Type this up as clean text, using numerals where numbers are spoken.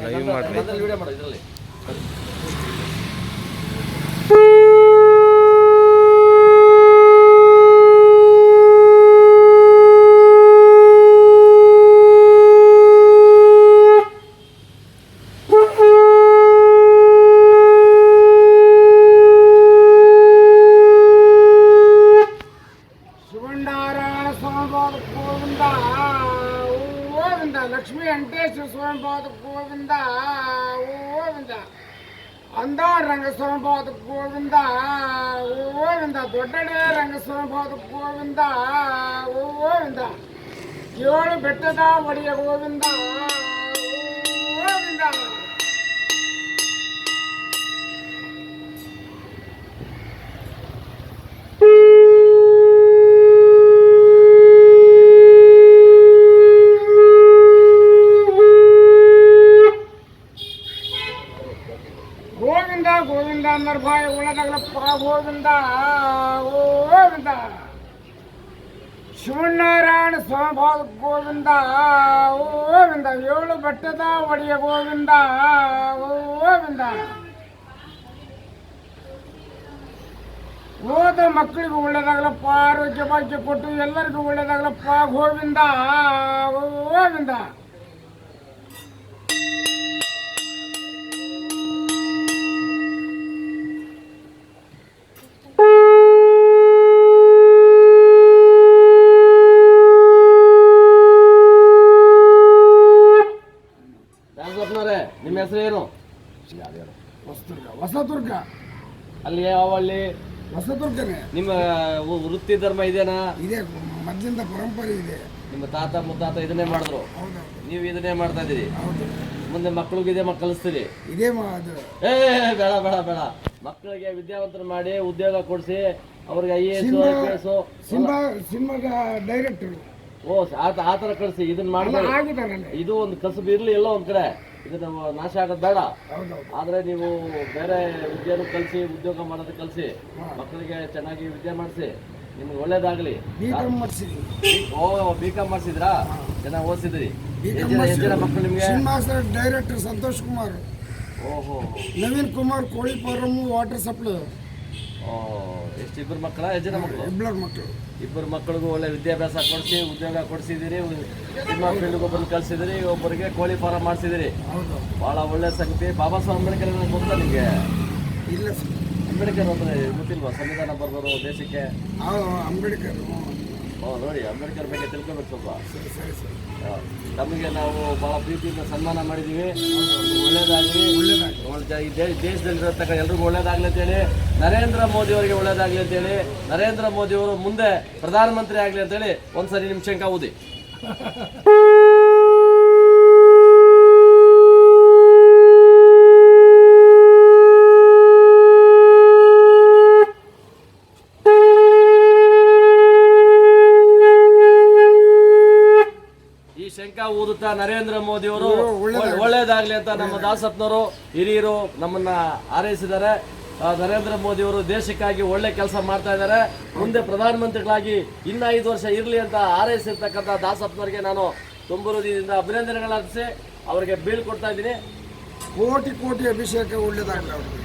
Live ಮಾಡ್ರಿ video ಮಾಡೋ ಇದರಲ್ಲಿ ಶಿವನಾರಾಯಣ ಸ್ವಾಮಿ ಪಾದ ಗೋವಿಂದ ಗೋವಿಂದ ಲಕ್ಷ್ಮೀ ವೆಂಕಟೇಶ್ವರ ಸ್ವಾಮಿ ಪಾದ ಗೋವಿಂದ ಗೋವಿಂದ ಅಂದಾರ ರಂಗಸ್ವಾಮಿ ಪಾದ ಗೋವಿಂದ ಗೋವಿಂದ ದೊಡ್ಡಡೆ ರಂಗಸ್ವಾಮಿ ಪಾದ ಗೋವಿಂದ ಗೋವಿಂದ ಏಳು ಬೆಟ್ಟದ ಒಡೆಯ ಗೋವಿಂದ ಗೋವಿಂದ ಗೋವಿಂದ ಗೋವಿಂದ ನರ್ಭಾಯ ಉಳದಗಲಪ್ಪ ಗೋವಿಂದ ಗೋವಿಂದ ಶಿವನಾರಾಯಣ ಸ್ವಾಮಿ ಪಾದ ಗೋವಿಂದ ಗೋವಿಂದ ಏಳು ಬೆಟ್ಟದ ಒಡೆಯ ಗೋವಿಂದ ಗೋವಿಂದ ಓದ ಮಕ್ಕಳಿಗೂ ಒಳ್ಳೇದಾಗಲಪ್ಪ ಆರೋಗ್ಯ ಭಾಗ್ಯ ಕೊಟ್ಟು ಎಲ್ಲರಿಗೂ ಒಳ್ಳೇದಾಗಲಪ್ಪ ಗೋವಿಂದ ಗೋವಿಂದ ನಿಮ್ಮ ಹೆಸರು ಏನು? ಹೊಸದುರ್ಗ ಹೊಸದುರ್ಗ ಅಲ್ಲಿ ಯಾವ ಹಳ್ಳಿ? ಹೊಸದುರ್ಗನೇ. ನಿಮ್ಮ ವೃತ್ತಿ ಧರ್ಮ ಇದೇನಾ? ಇದೆ, ಮೊದಲಿಂದ ಪರಂಪರೆ ಇದೆ. ನಿಮ್ಮ ತಾತ ಮುತ್ತಾತ ಇದನ್ನೇ ಮಾಡಿದ್ರು, ನೀವು ಇದನ್ನೇ ಮಾಡ್ತಾ ಇದ್ದೀರಿ. ಮುಂದೆ ಮಕ್ಕಳಿಗೆ ಇದೇ ಕಲಿಸ್ತೀರಿ? ಇದೇ ಬೇಡ ಬೇಡ ಬೇಡ, ಮಕ್ಕಳಿಗೆ ವಿದ್ಯಾವಂತರು ಮಾಡಿ ಉದ್ಯೋಗ ಕೊಡಿಸಿ ಅವ್ರಿಗೆ IAS IPS ಸಿನಿಮಾ ಡೈರೆಕ್ಟರ್ ಆ ಥರ ಕಳಿಸಿ. ಇದನ್ನ ಮಾಡ್ತಾರೆ. ಇದು ಒಂದು ಕಸಬು ಇರಲಿ ಎಲ್ಲೋ ಒಂದ್ ಕಡೆ, ಇದನ್ನ ನಾಶ ಆಗೋದು ಬೇಡ. ಆದ್ರೆ ನೀವು ಬೇರೆ ವಿದ್ಯೆನೂ ಕಲಿಸಿ, ಉದ್ಯೋಗ ಮಾಡೋದು ಕಲಿಸಿ, ಮಕ್ಕಳಿಗೆ ಚೆನ್ನಾಗಿ ವಿದ್ಯೆ ಮಾಡಿಸಿ, ನಿಮ್ಗೆ ಒಳ್ಳೇದಾಗ್ಲಿ. B.Com ಮಾಡಿಸಿದ್ರಾ? ಚೆನ್ನಾಗಿ ಓದಿಸಿದ್ರಿ? ಎಷ್ಟು ಜನ ಮಕ್ಕಳು ನಿಮ್ಗೆ? ಡೈರೆಕ್ಟರ್ ಸಂತೋಷ್ ಕುಮಾರ್, ನವೀನ್ ಕುಮಾರ್, ಕೋಳಿ ಫಾರಂ, ವಾಟರ್ ಸಪ್ಲೈ. ಎಷ್ಟು ಇಬ್ಬರು ಮಕ್ಕಳ? ಎಷ್ಟು ಜನ ಮಕ್ಕಳು? ಇಬ್ಬರು ಮಕ್ಕಳಿಗೂ ಒಳ್ಳೆ ವಿದ್ಯಾಭ್ಯಾಸ ಕೊಡಿಸಿ ಉದ್ಯೋಗ ಕೊಡಿಸಿದಿರಿ. ಸಿನಿಮಾ ಫೀಲ್ಡ್ಗೆ ಒಬ್ಬರು ಕಲಿಸಿದಿರಿ, ಒಬ್ಬರಿಗೆ ಕೋಳಿ ಫಾರಂ ಮಾಡಿಸಿದಿರಿ. ಭಾಳ ಒಳ್ಳೆ ಸಂಗತಿ. ಬಾಬಾ ಸಾಹೇಬ್ ಅಂಬೇಡ್ಕರ್ ಗೊತ್ತಾ ನಿಮಗೆ? ಇಲ್ಲ, ಅಂಬೇಡ್ಕರ್ ಅಂದ್ರೆ ಗೊತ್ತಿಲ್ವಾ? ಸಂವಿಧಾನ ಬರೆದರು ದೇಶಕ್ಕೆ. ಅಂಬೇಡ್ಕರ್ ನೋಡಿ, ಅಂಬೇಡ್ಕರ್ ಬಗ್ಗೆ ತಿಳ್ಕೊಬೇಕು ಸ್ವಲ್ಪ. ತಮಗೆ ನಾವು ಭಾಳ ಪ್ರೀತಿಯಿಂದ ಸನ್ಮಾನ ಮಾಡಿದ್ದೀವಿ. ಒಳ್ಳೇದಾಗಲಿ. ಈ ದೇಶದಲ್ಲಿರತಕ್ಕ ಎಲ್ರಿಗೂ ಒಳ್ಳೇದಾಗಲಿ ಅಂತೇಳಿ, ನರೇಂದ್ರ ಮೋದಿ ಅವರಿಗೆ ಒಳ್ಳೇದಾಗಲಿ ಅಂತೇಳಿ, ನರೇಂದ್ರ ಮೋದಿ ಅವರು ಮುಂದೆ ಪ್ರಧಾನಮಂತ್ರಿ ಆಗಲಿ ಅಂತೇಳಿ ಒಂದ್ಸರಿ ನಿಮ್ಮ ಶಂಕ ಊದಿ. ಶಂಕ ಊದುತ್ತಾ ನರೇಂದ್ರ ಮೋದಿ ಅವರು ಒಳ್ಳೇದಾಗ್ಲಿ ಅಂತ ನಮ್ಮ ದಾಸಪ್ಪನವರು ಹಿರಿಯರು ನಮ್ಮನ್ನ ಹಾರೈಸಿದ್ದಾರೆ. ನರೇಂದ್ರ ಮೋದಿ ಅವರು ದೇಶಕ್ಕಾಗಿ ಒಳ್ಳೆ ಕೆಲಸ ಮಾಡ್ತಾ ಇದ್ದಾರೆ. ಮುಂದೆ ಪ್ರಧಾನಮಂತ್ರಿಗಳಾಗಿ ಇನ್ನ 5 ವರ್ಷ ಇರಲಿ ಅಂತ ಹಾರೈಸಿರ್ತಕ್ಕಂಥ ದಾಸಪ್ಪನವರಿಗೆ ನಾನು ತುಂಬ ಹೃದಯದಿಂದ ಅಭಿನಂದನೆಗಳರ್ಪಿಸಿ ಅವರಿಗೆ ಬೀಳ್ಕೊಡ್ತಾ ಇದ್ದೀನಿ. ಕೋಟಿ ಕೋಟಿ ಅಭಿಷೇಕ ಒಳ್ಳೇದಾಗಲಿ.